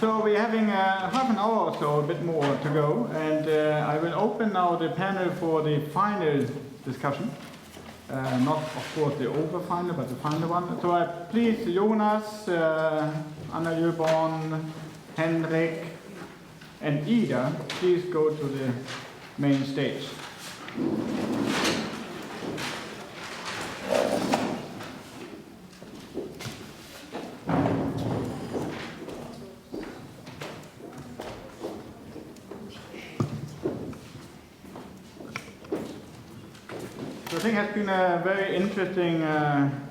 So we're having half an hour or so, a bit more to go, and I will open now the panel for the final discussion. Not, of course, the over final, but the final one. So I please Jonas, Jöborn, Henrik, and Ida, please go to the main stage. I think it has been a very interesting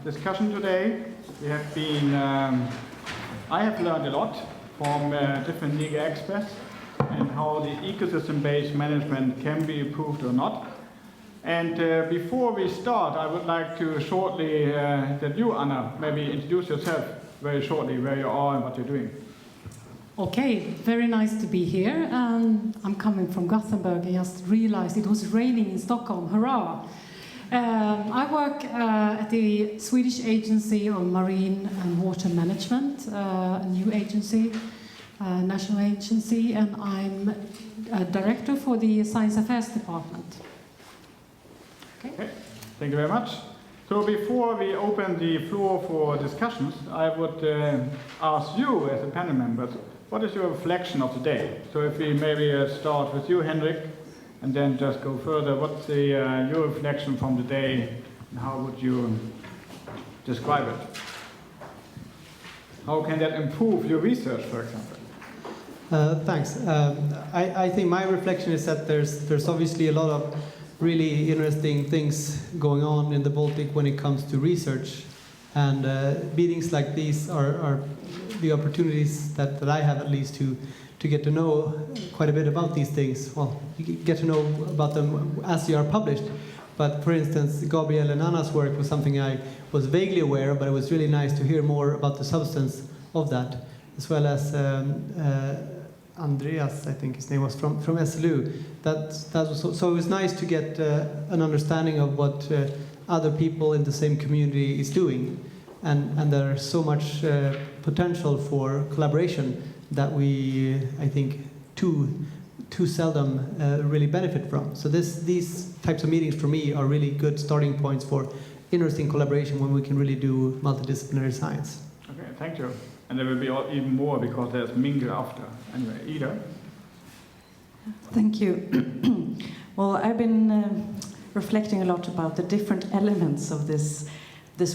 discussion today. We have been, I have learned a lot from different legal experts and how the ecosystem-based management can be improved or not. And before we start, I would like to shortly, that you, Anna, maybe introduce yourself very shortly, where you are and what you're doing. Okay, very nice to be here. I'm coming from Gothenburg. I just realized it was raining in Stockholm. Hurrah! I work at the Swedish Agency of Marine and Water Management, a new agency, national agency, and I'm a director for the Science Affairs Department. Okay. Thank you very much. So before we open the floor for discussions, I would ask you as a panel member, what is your reflection of the day? So if we maybe start with you, Henrik, and then just go further, what's your reflection from the day, and how would you describe it? How can that improve your research, for example? Thanks. I think my reflection is that there's obviously a lot of really interesting things going on in the Baltic when it comes to research, and meetings like these are the opportunities that I have, at least, to get to know quite a bit about these things. Well, you get to know about them as they are published, but for instance, Gabriel and Anna's work was something I was vaguely aware of, but it was really nice to hear more about the substance of that, as well as Andreas, I think his name was, from SLU. That was so it was nice to get an understanding of what other people in the same community is doing, and there's so much potential for collaboration that we, I think, too seldom really benefit from. So these types of meetings for me are really good starting points for interesting collaboration when we can really do multidisciplinary science. Okay, thank you. And there will be even more because there's mingle after. Anyway, Ida. Thank you. Well, I've been reflecting a lot about the different elements of this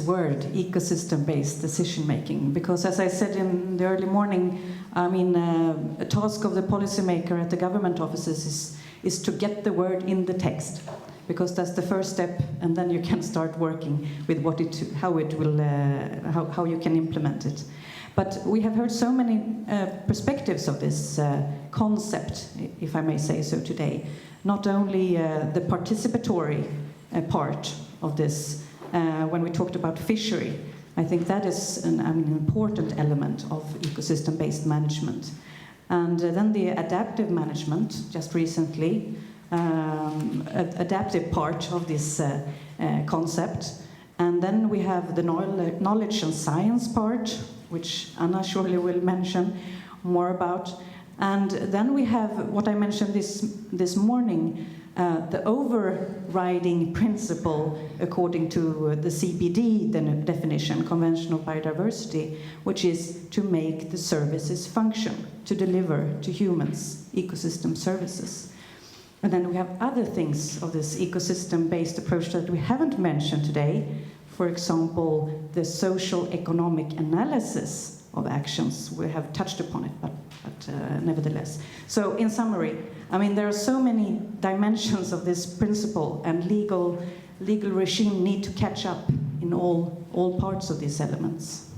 word, ecosystem-based decision-making, because as I said in the early morning, I mean, a task of the policymaker at the government offices is to get the word in the text, because that's the first step, and then you can start working with how you can implement it. But we have heard so many perspectives of this concept, if I may say so today. Not only the participatory part of this, when we talked about fishery, I think that is an important element of ecosystem-based management. And then the adaptive management, just recently, adaptive part of this concept. And then we have the knowledge and science part, which Anna surely will mention more about. And then we have what I mentioned this morning, the overriding principle according to the CBD definition, conventional biodiversity, which is to make the services function, to deliver to humans ecosystem services. And then we have other things of this ecosystem-based approach that we haven't mentioned today. For example, the social economic analysis of actions. We have touched upon it, but nevertheless. So in summary, I mean, there are so many dimensions of this principle, and legal regime need to catch up in all parts of these elements.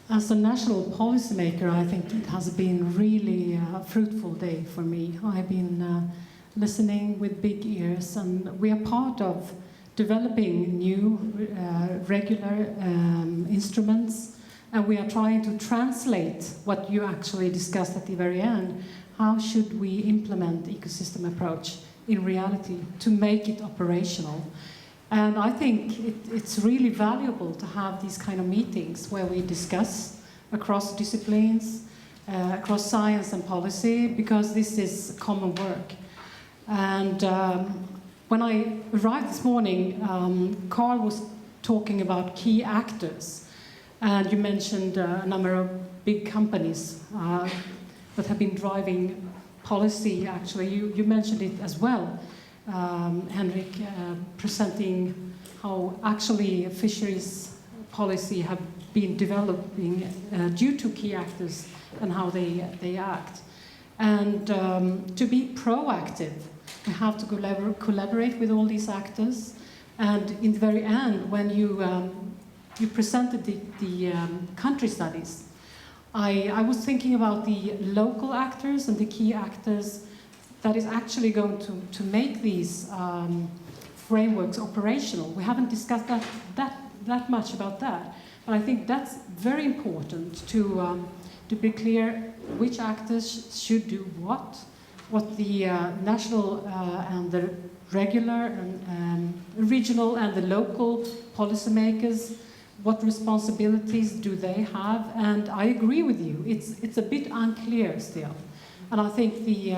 As a national policymaker, I think it has been really a fruitful day for me. I've been listening with big ears, and we are part of developing new regular instruments, and we are trying to translate what you actually discussed at the very end. How should we implement ecosystem approach in reality to make it operational? And I think it's really valuable to have these kind of meetings where we discuss across disciplines, across science and policy, because this is common work. And when I arrived this morning, Carl was talking about key actors, and you mentioned a number of big companies that have been driving policy. Actually, you mentioned it as well, Henrik, presenting how actually fisheries policy have been developing due to key actors and how they act. And to be proactive, we have to collaborate with all these actors. And in the very end, when you presented the country studies, I was thinking about the local actors and the key actors that is actually going to make these frameworks operational. We haven't discussed that much about that, but I think that's very important to be clear which actors should do what the national and the regular and regional and the local policymakers, what responsibilities do they have? And I agree with you, it's a bit unclear still. And I think the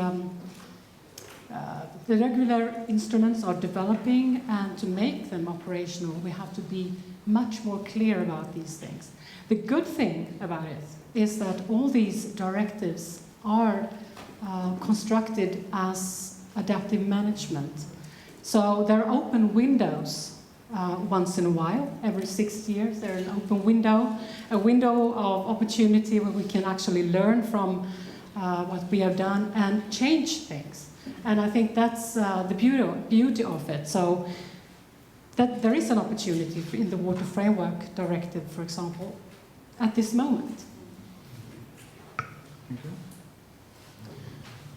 regular instruments are developing, and to make them operational, we have to be much more clear about these things. The good thing about it is that all these directives are constructed as adaptive management. So they're open windows once in a while, every 6 years, they're an open window, a window of opportunity where we can actually learn from what we have done and change things. And I think that's the beauty of it. So that there is an opportunity in the Water Framework Directive, for example, at this moment. Thank you.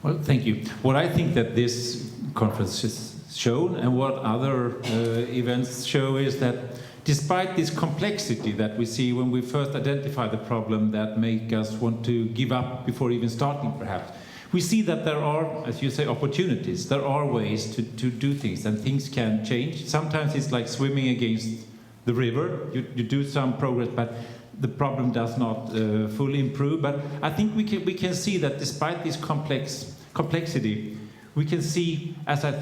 Well, thank you. What I think that this conference has shown, and what other events show, is that despite this complexity that we see when we first identify the problem that make us want to give up before even starting, perhaps, we see that there are, as you say, opportunities. There are ways to do things, and things can change. Sometimes it's like swimming against the river. You do some progress, but the problem does not fully improve. But I think we can see that despite this complexity, we can see, as I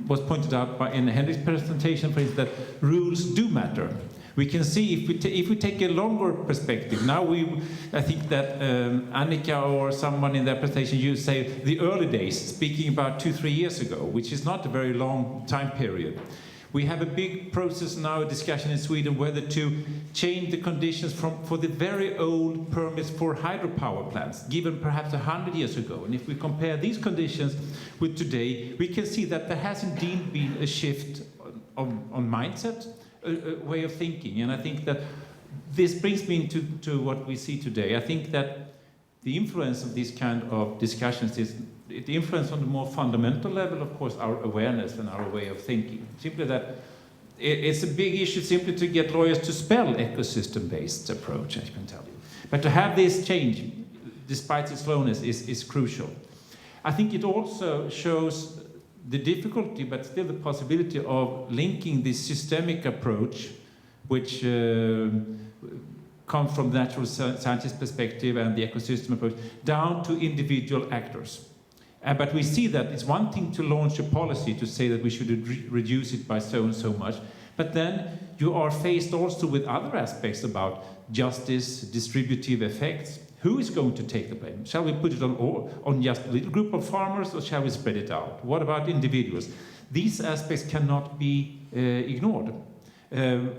was pointed out in Henrik's presentation, for instance, that rules do matter. We can see if we take a longer perspective. Now I think that Annika or someone in their presentation, you say the early days, speaking about 2-3 years ago, which is not a very long time period. We have a big process now, a discussion in Sweden, whether to change the conditions for the very old permits for hydropower plants, given perhaps 100 years ago. And if we compare these conditions with today, we can see that there has indeed been a shift on mindset, a way of thinking. And I think that this brings me to what we see today. I think that the influence of these kind of discussions is the influence on the more fundamental level, of course, our awareness and our way of thinking. Simply that it's a big issue simply to get lawyers to spell ecosystem-based approach, I can tell you. But to have this change, despite its slowness, is crucial. I think it also shows the difficulty, but still the possibility of linking this systemic approach, which comes from the natural scientist perspective and the ecosystem approach, down to individual actors. But we see that it's one thing to launch a policy to say that we should reduce it by so and so much, but then you are faced also with other aspects about justice, distributive effects. Who is going to take the blame? Shall we put it on just a little group of farmers, or shall we spread it out? What about individuals? These aspects cannot be ignored.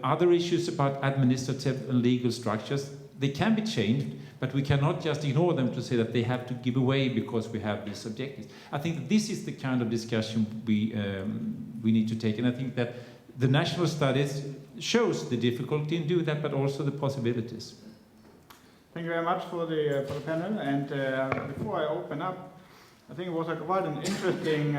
Other issues about administrative and legal structures, they can be changed, but we cannot just ignore them to say that they have to give away because we have these objectives. I think that this is the kind of discussion we need to take, and I think that the national studies shows the difficulty in doing that, but also the possibilities. Thank you very much for the panel. And before I open up, I think it was quite an interesting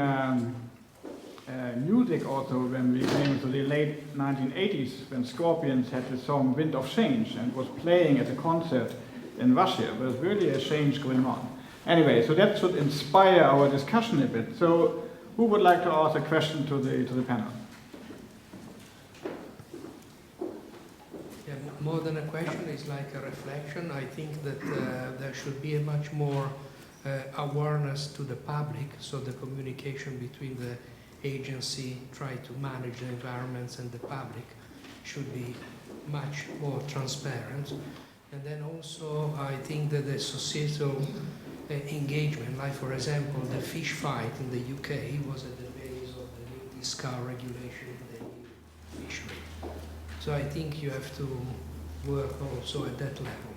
music also when we came to the late 1980s, when Scorpions had the song Wind of Change and was playing at a concert in Russia. There was really a change going on. Anyway, so that should inspire our discussion a bit. So who would like to ask a question to the panel? more than a question, it's like a reflection. I think that there should be a much more awareness to the public, so the communication between the agency try to manage the environments and the public should be much more transparent. And then also I think that the societal engagement, like for example the fish fight in the UK was at the base of the new discard regulation in the new fishery. So I think you have to work also at that level.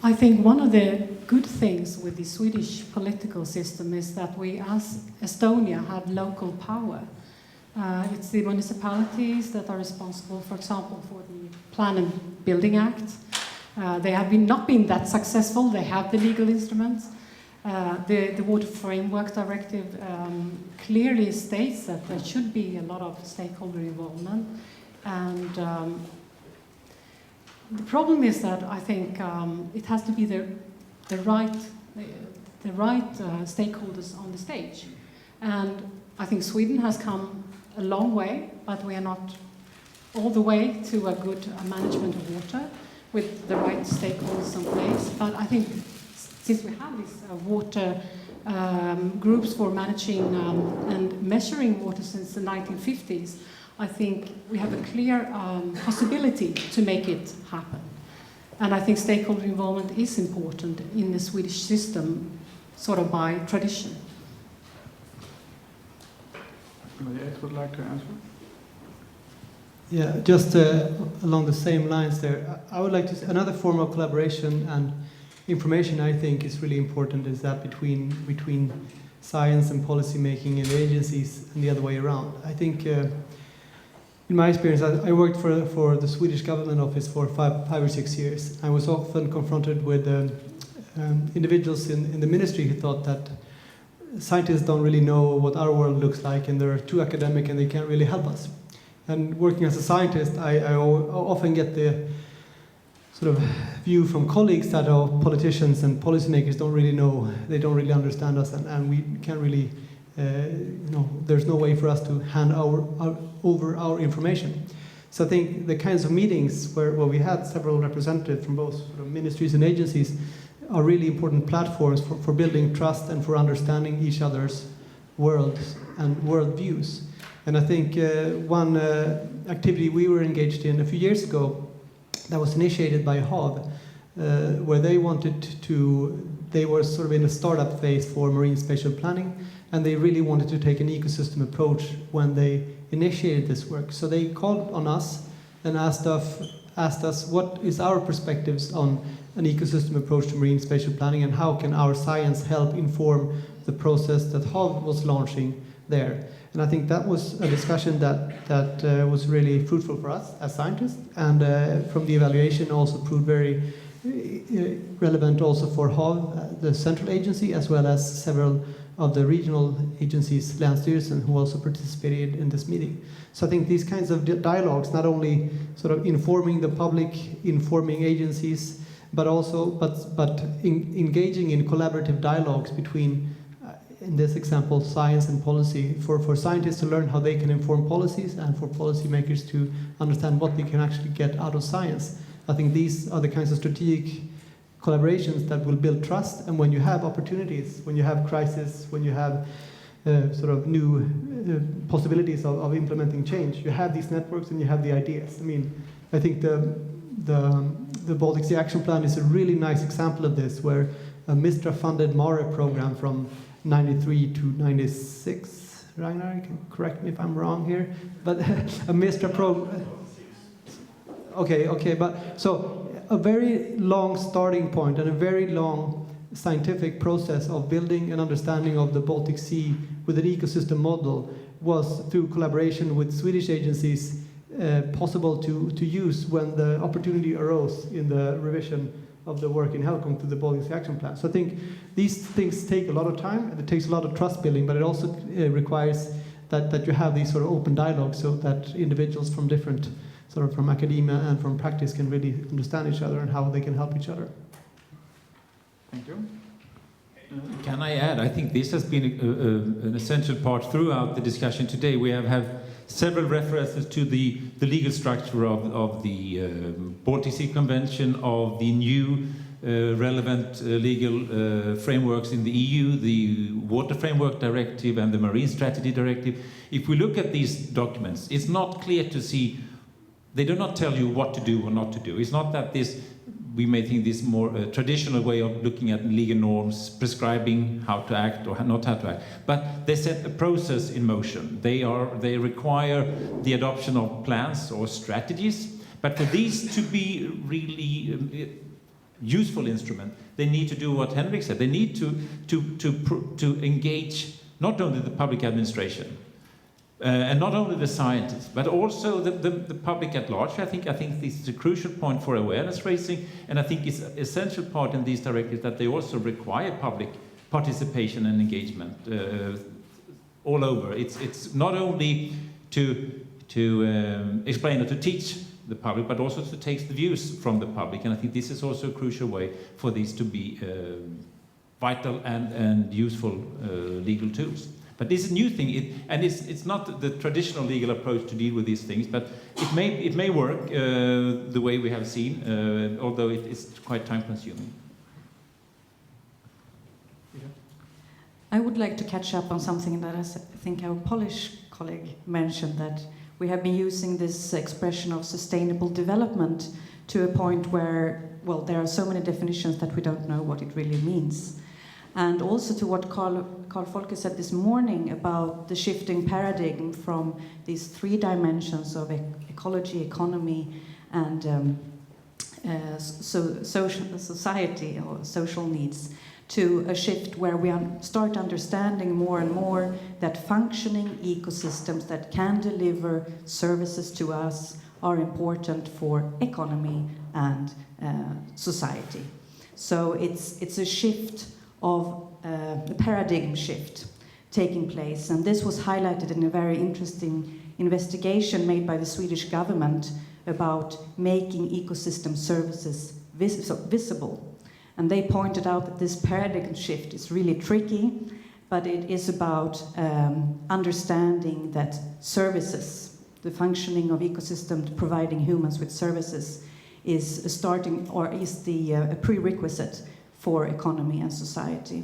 I think one of the good things with the Swedish political system is that we, as Estonia, have local power. It's the municipalities that are responsible, for example, for the Plan and Building Act. They have not been that successful. They have the legal instruments. The Water Framework Directive clearly states that there should be a lot of stakeholder involvement. And the problem is that I think it has to be the right stakeholders on the stage. And I think Sweden has come a long way, but we are not all the way to a good management of water with the right stakeholders in place. But I think since we have these water groups for managing and measuring water since the 1950s, I think we have a clear possibility to make it happen. And I think stakeholder involvement is important in the Swedish system, sort of by tradition. Somebody else would like to answer? Yeah, just along the same lines there, I would like to say another form of collaboration and information I think is really important is that between science and policy making and agencies and the other way around. I think in my experience, I worked for the Swedish government office for five or 6 years. I was often confronted with individuals in the ministry who thought that scientists don't really know what our world looks like and they're too academic and they can't really help us. And working as a scientist, I often get the sort of view from colleagues that our politicians and policymakers don't really know, they don't really understand us, and we can't really, there's no way for us to hand over our information. So I think the kinds of meetings where we had several representatives from both sort of ministries and agencies are really important platforms for building trust and for understanding each other's worlds and world views. And I think one activity we were engaged in a few years ago that was initiated by HAV, where they were sort of in a startup phase for marine spatial planning, and they really wanted to take an ecosystem approach when they initiated this work. So they called on us and asked us what is our perspectives on an ecosystem approach to marine spatial planning and how can our science help inform the process that HAV was launching there. And I think that was a discussion that was really fruitful for us as scientists, and from the evaluation also proved very relevant also for HAV, the central agency, as well as several of the regional agencies, Länsstyrelsen, who also participated in this meeting. So I think these kinds of dialogues, not only sort of informing the public, informing agencies, but also engaging in collaborative dialogues between, in this example, science and policy, for scientists to learn how they can inform policies and for policymakers to understand what they can actually get out of science. I think these are the kinds of strategic collaborations that will build trust, and when you have opportunities, when you have crisis, when you have sort of new possibilities of implementing change, you have these networks and you have the ideas. I mean, I think the Baltic Sea Action Plan is a really nice example of this, where a MISTRA-funded MARE program from 93 to 96, Ragnar, you can correct me if I'm wrong here, but a MISTRA program. Okay, but so a very long starting point and a very long scientific process of building an understanding of the Baltic Sea with an ecosystem model was, through collaboration with Swedish agencies, possible to use when the opportunity arose in the revision of the work in HELCOM to the Baltic Sea Action Plan. So I think these things take a lot of time, and it takes a lot of trust building, but it also requires that you have these sort of open dialogues so that individuals from different, sort of from academia and from practice, can really understand each other and how they can help each other. Thank you. Can I add? I think this has been an essential part throughout the discussion today. We have had several references to the legal structure of the Baltic Sea Convention, of the new relevant legal frameworks in the EU, the Water Framework Directive and the Marine Strategy Directive. If we look at these documents, it's not clear to see, they do not tell you what to do or not to do. It's not that we may think this more traditional way of looking at legal norms, prescribing how to act or not how to act, but they set a process in motion. They require the adoption of plans or strategies, but for these to be really useful instrument, they need to do what Henrik said. They need to engage not only the public administration and not only the scientists, but also the public at large. I think this is a crucial point for awareness raising, and I think it's an essential part in these directives that they also require public participation and engagement all over. It's not only to explain or to teach the public, but also to take the views from the public, and I think this is also a crucial way for these to be vital and useful legal tools. But this is a new thing, and it's not the traditional legal approach to deal with these things, but it may work the way we have seen, although it's quite time-consuming. I would like to catch up on something that I think our Polish colleague mentioned, that we have been using this expression of sustainable development to a point where, well, there are so many definitions that we don't know what it really means. And also to what Carl Folke said this morning about the shifting paradigm from these three dimensions of ecology, economy, and society or social needs, to a shift where we start understanding more and more that functioning ecosystems that can deliver services to us are important for economy and society. So it's a shift of a paradigm shift taking place, and this was highlighted in a very interesting investigation made by the Swedish government about making ecosystem services visible. And they pointed out that this paradigm shift is really tricky, but it is about understanding that services, the functioning of ecosystem providing humans with services, is a starting, or is the a prerequisite for economy and society.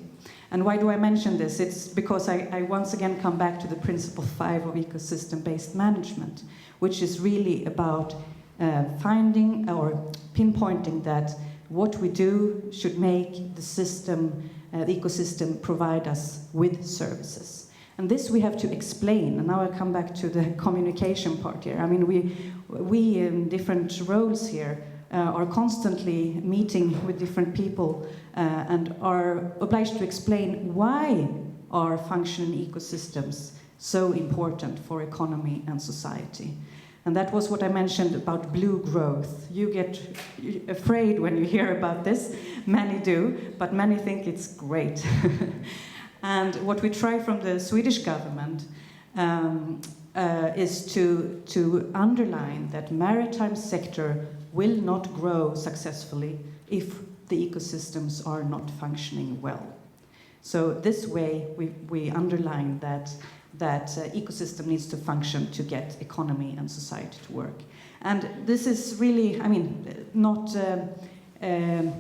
And why do I mention this? It's because I once again come back to the principle 5 of ecosystem-based management, which is really about finding or pinpointing that what we do should make the system, the ecosystem, provide us with services. And this we have to explain. And now I come back to the communication part here. I mean, we in different roles here are constantly meeting with different people and are obliged to explain why are functioning ecosystems so important for economy and society. And that was what I mentioned about blue growth. You get afraid when you hear about this. Many do, but many think it's great. And what we try from the Swedish government is to underline that maritime sector will not grow successfully if the ecosystems are not functioning well. So this way we underline that ecosystem needs to function to get economy and society to work. And this is really, I mean, not,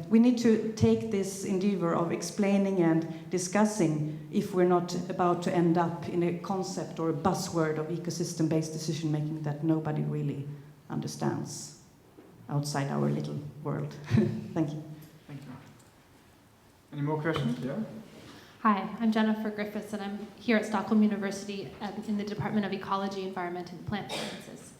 we need to take this endeavor of explaining and discussing if we're not about to end up in a concept or a buzzword of ecosystem-based decision-making that nobody really understands outside our little world. Thank you. Thank you. Any more questions? Yeah. Hi, I'm Jennifer Griffiths, and I'm here at Stockholm University in the Department of Ecology, Environment, and Plant Sciences.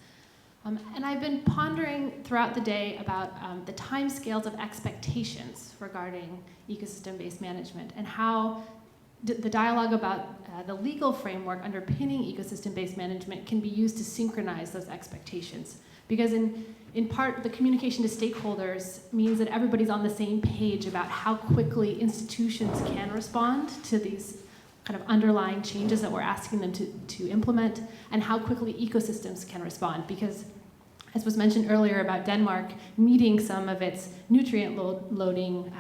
And I've been pondering throughout the day about the timescales of expectations regarding ecosystem-based management and how the dialogue about the legal framework underpinning ecosystem-based management can be used to synchronize those expectations. Because in part, the communication to stakeholders means that everybody's on the same page about how quickly institutions can respond to these kind of underlying changes that we're asking them to implement, and how quickly ecosystems can respond. Because, as was mentioned earlier about Denmark meeting some of its nutrient loading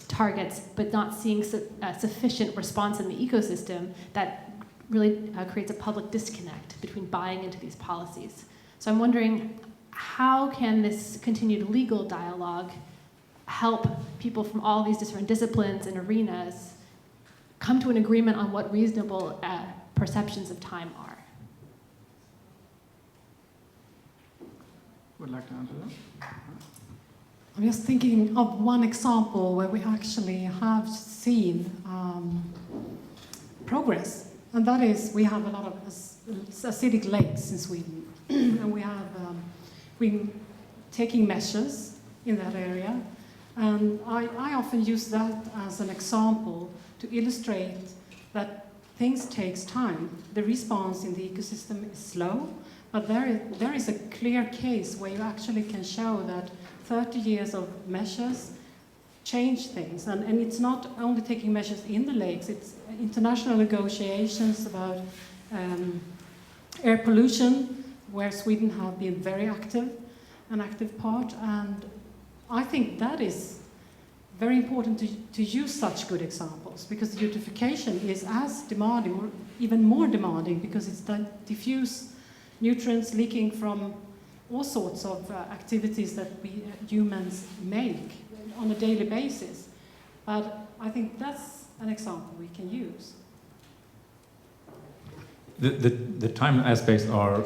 targets, but not seeing sufficient response in the ecosystem, that really creates a public disconnect between buying into these policies. So I'm wondering, how can this continued legal dialogue help people from all these different disciplines and arenas come to an agreement on what reasonable perceptions of time are? Would like to answer that? I'm just thinking of one example where we actually have seen progress, and that is we have a lot of acidic lakes in Sweden, and we have been taking measures in that area, and I often use that as an example to illustrate that things takes time. The response in the ecosystem is slow, but there is a clear case where you actually can show that 30 years of measures change things. And it's not only taking measures in the lakes, it's international negotiations about air pollution, where Sweden have been very active, an active part. And I think that is very important to use such good examples, because the eutrophication is as demanding, or even more demanding, because it's diffuse nutrients leaking from all sorts of activities that we humans make on a daily basis. But I think that's an example we can use. The time aspects are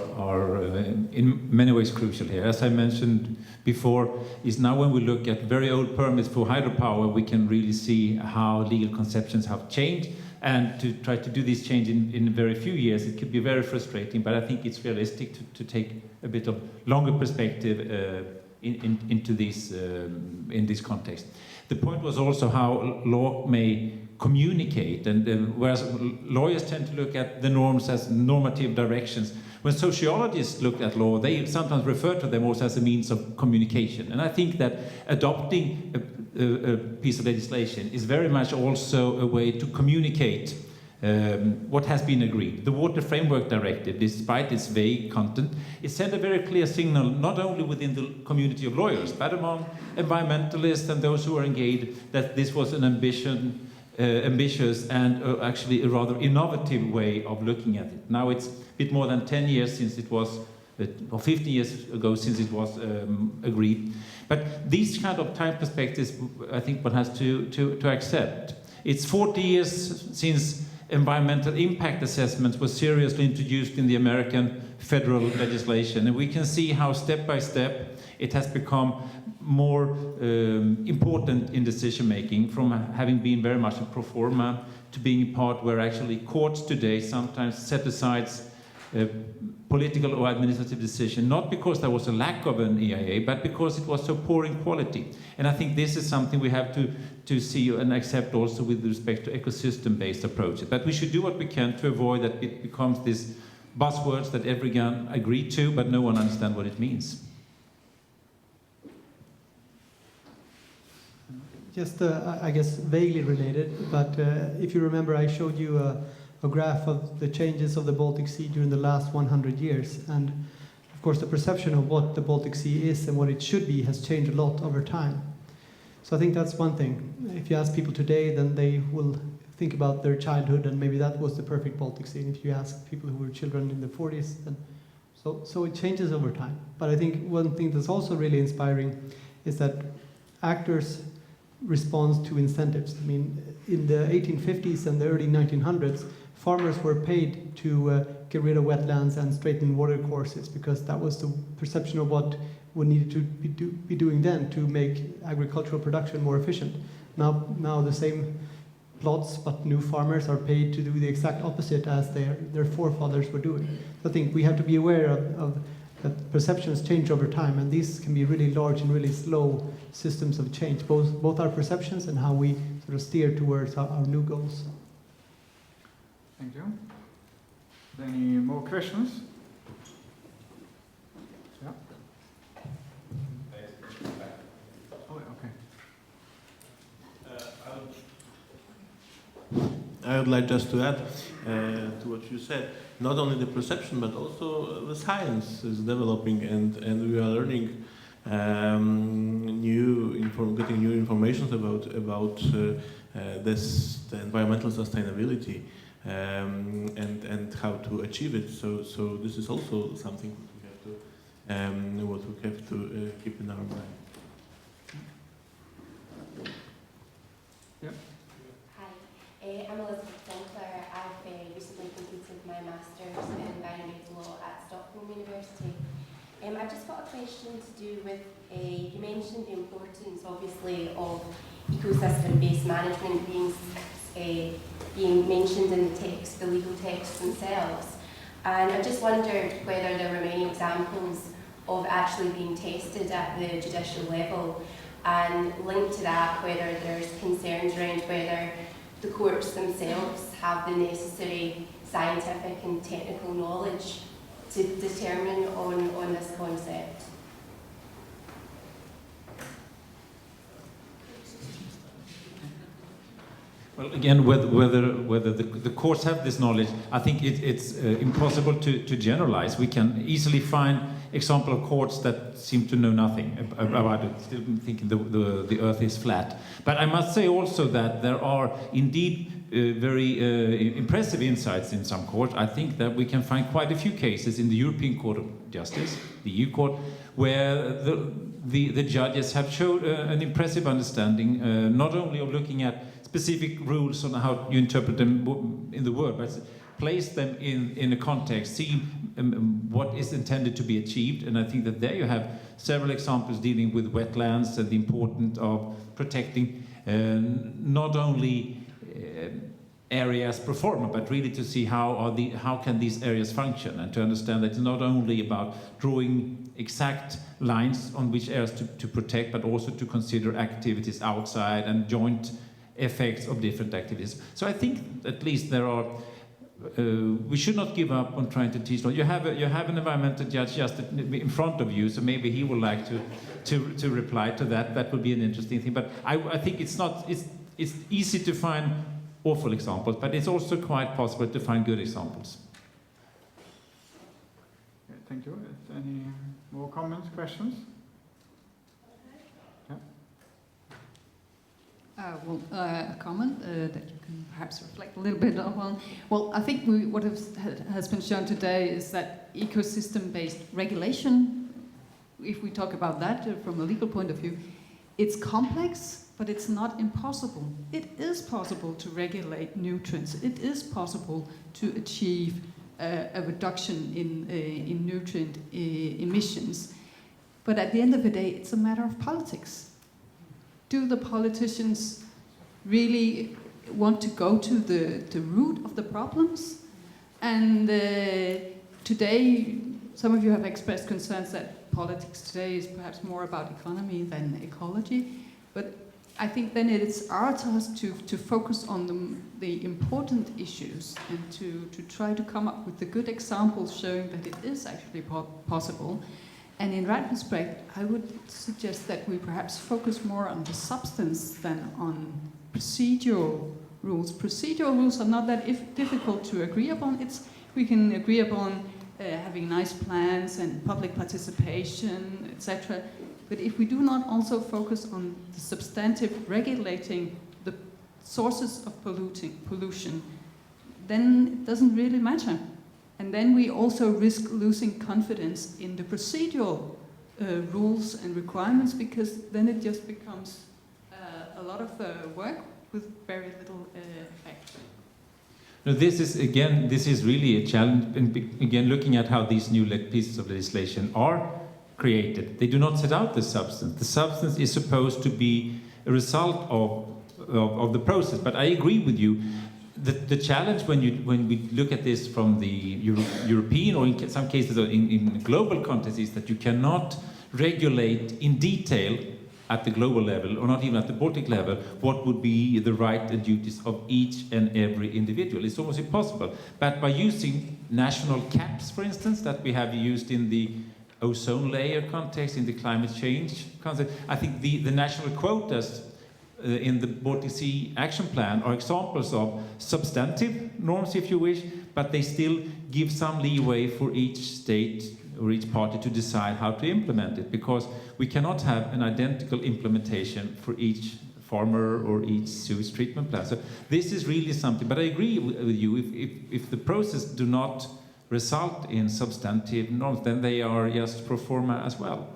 in many ways crucial here. As I mentioned before, is now when we look at very old permits for hydropower, we can really see how legal conceptions have changed. And to try to do this change in very few years, it could be very frustrating, but I think it's realistic to take a bit of longer perspective into this, in this context. The point was also how law may communicate, and whereas lawyers tend to look at the norms as normative directions, when sociologists look at law, they sometimes refer to them also as a means of communication. And I think that adopting a piece of legislation is very much also a way to communicate what has been agreed. The Water Framework Directive, despite its vague content, it sent a very clear signal not only within the community of lawyers, but among environmentalists and those who are engaged, that this was an ambitious and actually a rather innovative way of looking at it. Now it's a bit more than 10 years since it was, or 15 years ago since it was agreed. But these kind of time perspectives, I think one has to accept. It's 40 years since environmental impact assessments were seriously introduced in the American federal legislation, and we can see how step by step it has become more important in decision making, from having been very much a pro forma to being a part where actually courts today sometimes set aside political or administrative decision, not because there was a lack of an EIA, but because it was so poor in quality. And I think this is something we have to see and accept also with respect to ecosystem-based approaches. But we should do what we can to avoid that it becomes these buzzwords that everyone agree to, but no one understands what it means. Just, I guess, vaguely related, but if you remember, I showed you a graph of the changes of the Baltic Sea during the last 100 years. And of course, the perception of what the Baltic Sea is and what it should be has changed a lot over time. So I think that's one thing. If you ask people today, then they will think about their childhood, and maybe that was the perfect Baltic Sea. And if you ask people who were children in the 40s, then so it changes over time. But I think one thing that's also really inspiring is that actors respond to incentives. I mean, in the 1850s and the early 1900s, farmers were paid to get rid of wetlands and straighten water courses, because that was the perception of what we needed to be doing then to make agricultural production more efficient. Now the same plots, but new farmers are paid to do the exact opposite as their forefathers were doing. So I think we have to be aware of that perceptions change over time, and these can be really large and really slow systems of change, both our perceptions and how we sort of steer towards our new goals. Thank you. Any more questions? Yeah. Oh, okay. I would like just to add to what you said. Not only the perception, but also the science is developing, and we are learning getting new information about the environmental sustainability. and how to achieve it. So this is also something what we have to keep in our mind. Yeah. Hi, I'm Elizabeth Sinclair. I've recently completed my Master's in Environmental Law at Stockholm University. I've just got a question to do with, you mentioned the importance, obviously, of ecosystem-based management being mentioned in the text, the legal texts themselves. And I just wondered whether there were many examples of actually being tested at the judicial level, and linked to that, whether there's concerns around whether the courts themselves have the necessary scientific and technical knowledge to determine on this concept. Well, again, whether the courts have this knowledge, I think it's impossible to generalize. We can easily find example of courts that seem to know nothing about it, still thinking the earth is flat. But I must say also that there are indeed very impressive insights in some courts. I think that we can find quite a few cases in the European Court of Justice, the EU Court, where the judges have showed an impressive understanding, not only of looking at specific rules on how you interpret them in the word, but place them in a context, see what is intended to be achieved. And I think that there you have several examples dealing with wetlands and the importance of protecting not only areas pro forma, but really to see how can these areas function, and to understand that it's not only about drawing exact lines on which areas to protect, but also to consider activities outside and joint effects of different activities. So I think at least there are, we should not give up on trying to teach law. You have an environmental judge just in front of you, so maybe he would like to reply to that. That would be an interesting thing. But I think it's easy to find awful examples, but it's also quite possible to find good examples. Okay, thank you. Any more comments, questions? A comment that you can perhaps reflect a little bit on. Well, I think what has been shown today is that ecosystem-based regulation, if we talk about that from a legal point of view, it's complex, but it's not impossible. It is possible to regulate nutrients. It is possible to achieve a reduction in nutrient emissions. But at the end of the day, it's a matter of politics. Do the politicians really want to go to the root of the problems? And today, some of you have expressed concerns that politics today is perhaps more about economy than ecology. But I think then it's our task to focus on the important issues and to try to come up with the good examples showing that it is actually possible. And in that respect, I would suggest that we perhaps focus more on the substance than on procedural rules. Procedural rules are not that difficult to agree upon. We can agree upon having nice plans and public participation, etc. But if we do not also focus on the substantive regulating the sources of pollution, then it doesn't really matter. And then we also risk losing confidence in the procedural rules and requirements, because then it just becomes a lot of work with very little effect. No, this is really a challenge. And again, looking at how these new pieces of legislation are created, they do not set out the substance. The substance is supposed to be a result of the process. But I agree with you. The challenge when we look at this from the European, or in some cases in global context, is that you cannot regulate in detail at the global level, or not even at the Baltic level, what would be the right and duties of each and every individual. It's almost impossible. But by using national caps, for instance, that we have used in the ozone layer context, in the climate change context, I think the national quotas in the Baltic Sea Action Plan are examples of substantive norms, if you wish, but they still give some leeway for each state or each party to decide how to implement it, because we cannot have an identical implementation for each farmer or each sewage treatment plant. So this is really something, but I agree with you, if the process do not result in substantive norms, then they are just pro forma as well.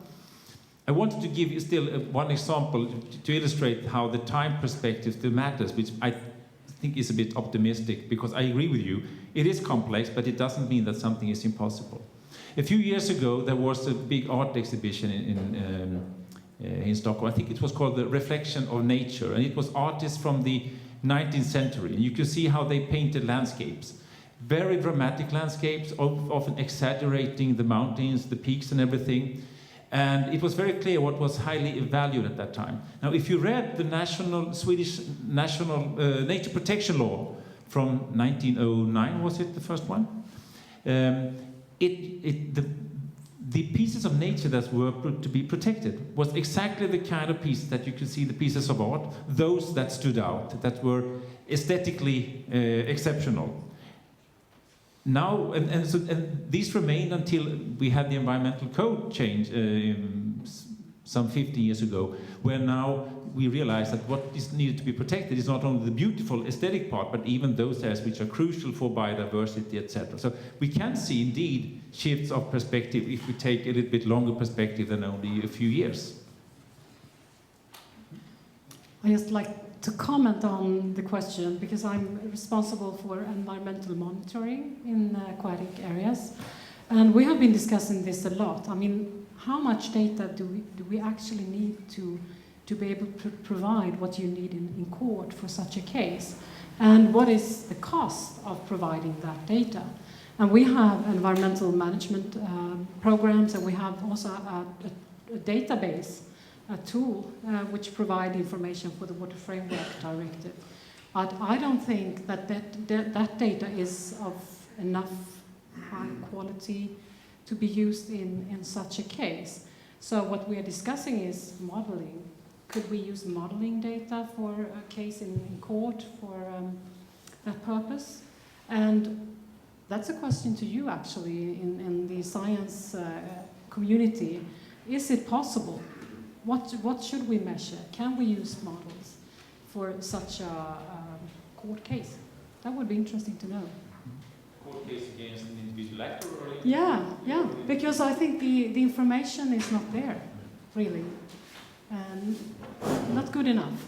I wanted to give you still one example to illustrate how the time perspective still matters, which I think is a bit optimistic, because I agree with you, it is complex, but it doesn't mean that something is impossible. A few years ago, there was a big art exhibition in Stockholm. I think it was called The Reflection of Nature, and it was artists from the 19th century. And you could see how they painted landscapes. Very dramatic landscapes, often exaggerating the mountains, the peaks and everything. And it was very clear what was highly valued at that time. Now, if you read the Swedish National Nature Protection Law from 1909, was it the first one? The pieces of nature that were to be protected was exactly the kind of pieces that you could see, the pieces of art, those that stood out, that were aesthetically exceptional. Now, and these remained until we had the environmental code change some 50 years ago, where now we realize that what is needed to be protected is not only the beautiful aesthetic part, but even those areas which are crucial for biodiversity, etc. So we can see indeed shifts of perspective if we take a little bit longer perspective than only a few years. I just like to comment on the question, because I'm responsible for environmental monitoring in aquatic areas, and we have been discussing this a lot. I mean, how much data do we actually need to be able to provide what you need in court for such a case, and what is the cost of providing that data? And we have environmental management programs, and we have also a database, a tool which provide information for the Water Framework Directive. But I don't think that data is of enough high quality to be used in such a case. So what we are discussing is modeling. Could we use modeling data for a case in court for that purpose? And that's a question to you, actually, in the science community. Is it possible? What should we measure? Can we use models for such a court case? That would be interesting to know. Court case against an individual actor? Or yeah, because I think the information is not there, really. And not good enough,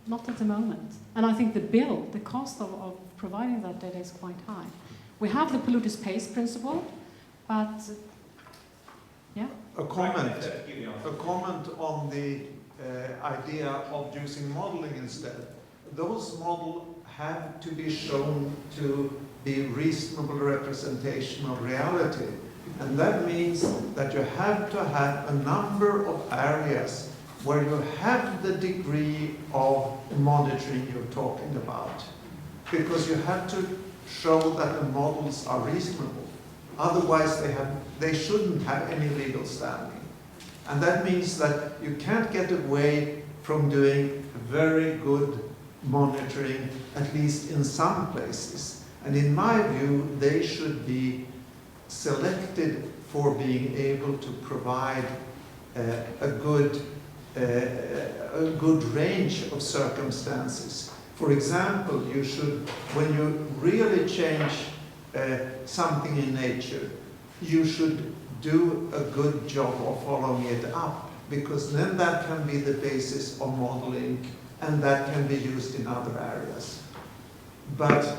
not at the moment. And I think the cost of providing that data is quite high. We have the polluters pays principle, but yeah. A comment on the idea of using modeling instead. Those models have to be shown to be reasonable representation of reality. And that means that you have to have a number of areas where you have the degree of monitoring you're talking about. Because you have to show that the models are reasonable. Otherwise, they shouldn't have any legal standing. And that means that you can't get away from doing very good monitoring, at least in some places. And in my view, they should be selected for being able to provide a good range of circumstances. For example, you should, when you really change something in nature, you should do a good job of following it up, because then that can be the basis of modeling, and that can be used in other areas. But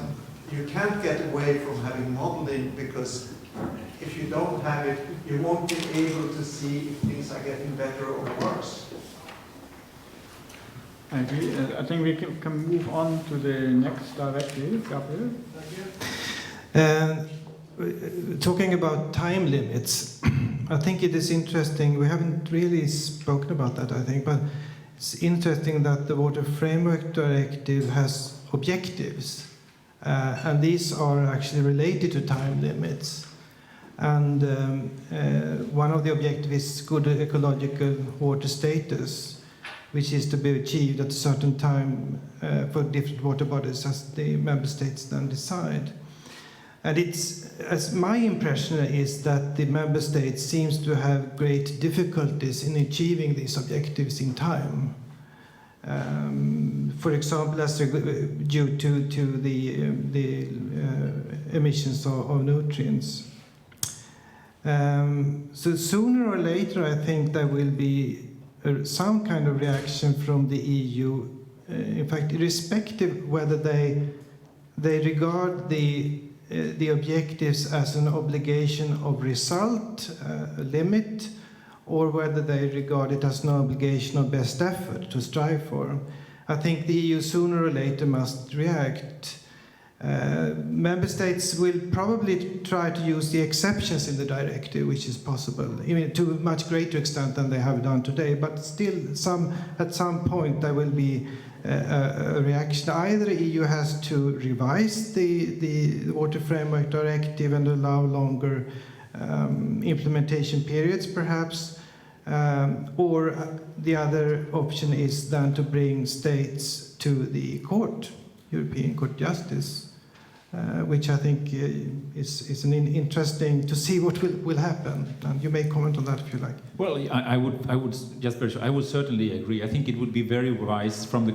you can't get away from having modeling, because if you don't have it, you won't be able to see if things are getting better or worse. I agree. I think we can move on to the next directive. Gabriel? Talking about time limits, I think it is interesting. We haven't really spoken about that, I think, but it's interesting that the Water Framework Directive has objectives, and these are actually related to time limits. And one of the objectives is good ecological water status, which is to be achieved at a certain time for different water bodies as the member states then decide. And as my impression is that the member states seems to have great difficulties in achieving these objectives in time. for example, as due to the emissions of nutrients. So sooner or later, I think there will be some kind of reaction from the EU. In fact, irrespective whether they regard the objectives as an obligation of result, a limit, or whether they regard it as an obligation of best effort to strive for. I think the EU sooner or later must react. Member states will probably try to use the exceptions in the directive, which is possible, even to a much greater extent than they have done today, but still at some point there will be a reaction. Either the EU has to revise the Water Framework Directive and allow longer implementation periods, perhaps, or the other option is then to bring states to the court, European Court of Justice, which I think is an interesting to see what will happen. And you may comment on that if you like. Well, I would just very sure. I would certainly agree. I think it would be very wise from the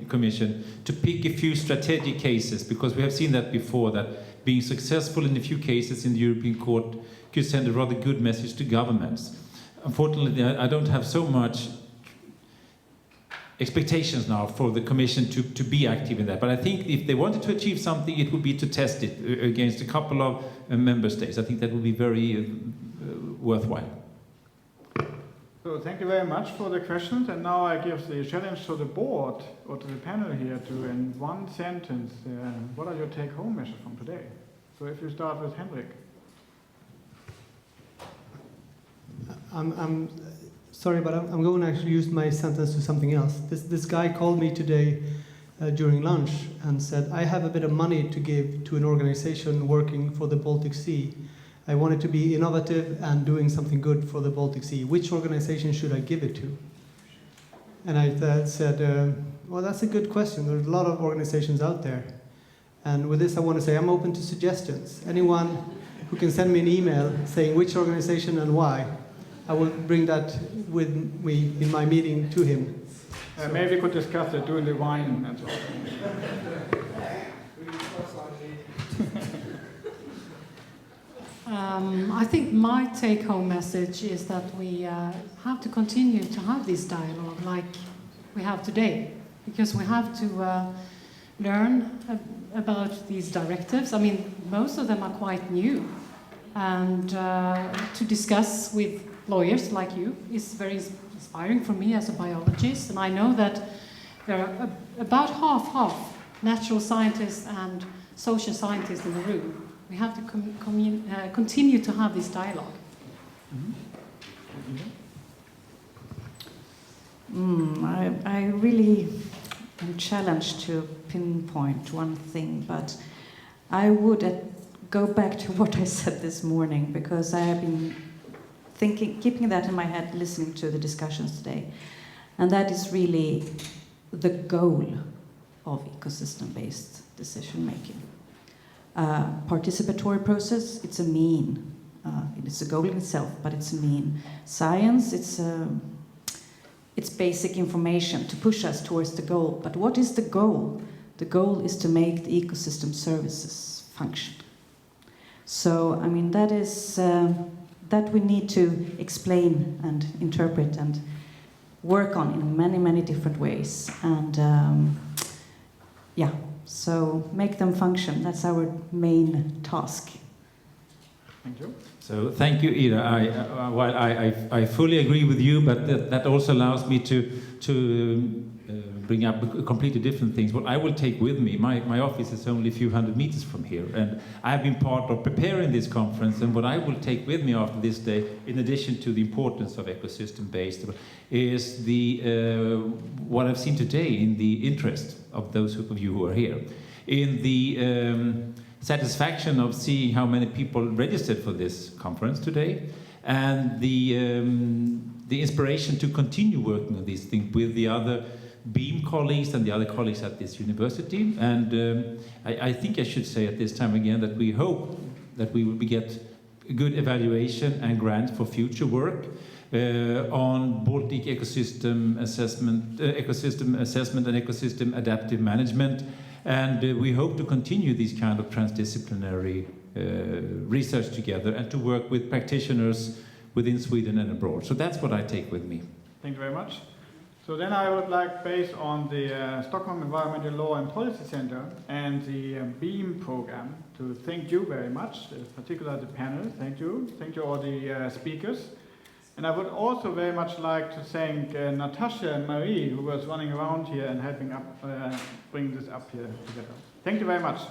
Commission to pick a few strategic cases, because we have seen that before, that being successful in a few cases in the European Court could send a rather good message to governments. Unfortunately, I don't have so much expectations now for the Commission to be active in that. But I think if they wanted to achieve something, it would be to test it against a couple of member states. I think that would be very worthwhile. So thank you very much for the questions. And now I give the challenge to the board or to the panel here to, in one sentence, what are your take-home measures from today? So if you start with Henrik. I'm sorry, but I'm going to actually use my sentence to something else. This guy called me today during lunch and said, I have a bit of money to give to an organization working for the Baltic Sea. I wanted to be innovative and doing something good for the Baltic Sea. Which organization should I give it to? And I said, well, that's a good question. There's a lot of organizations out there. And with this, I want to say I'm open to suggestions. Anyone who can send me an email saying which organization and why, I will bring that with me in my meeting to him. Maybe we could discuss it during the wine and so on. I think my take-home message is that we have to continue to have this dialogue like we have today, because we have to learn about these directives. I mean, most of them are quite new, and to discuss with lawyers like you is very inspiring for me as a biologist, and I know that there are about half natural scientists and social scientists in the room. We have to continue to have this dialogue. I really am challenged to pinpoint one thing, but I would go back to what I said this morning, because I have been keeping that in my head, listening to the discussions today. And that is really the goal of ecosystem-based decision-making. Participatory process, it's a mean. It's a goal in itself, but it's a mean. Science, it's basic information to push us towards the goal. But what is the goal? The goal is to make the ecosystem services function. So, I mean, that is... that we need to explain and interpret and work on in many, many different ways. And yeah, so make them function. That's our main task. Thank you. So thank you, Ida. While I fully agree with you, but that also allows me to bring up completely different things. What I will take with me, my office is only a few hundred meters from here, and I have been part of preparing this conference, and what I will take with me after this day, in addition to the importance of ecosystem-based, is what I've seen today in the interest of those of you who are here, in the satisfaction of seeing how many people registered for this conference today, and the inspiration to continue working on these things with the other BEAM colleagues and the other colleagues at this university. And I think I should say at this time again that we hope that we will get a good evaluation and grant for future work. on Baltic ecosystem assessment and ecosystem adaptive management. And we hope to continue these kind of transdisciplinary research together and to work with practitioners within Sweden and abroad. So that's what I take with me. Thank you very much. So then I would like, based on the Stockholm Environmental Law and Policy Center and the BEAM program, to thank you very much, particularly the panel. Thank you. Thank you all the speakers. And I would also very much like to thank Natasha and Marie, who was running around here and helping bring this up here together. Thank you very much.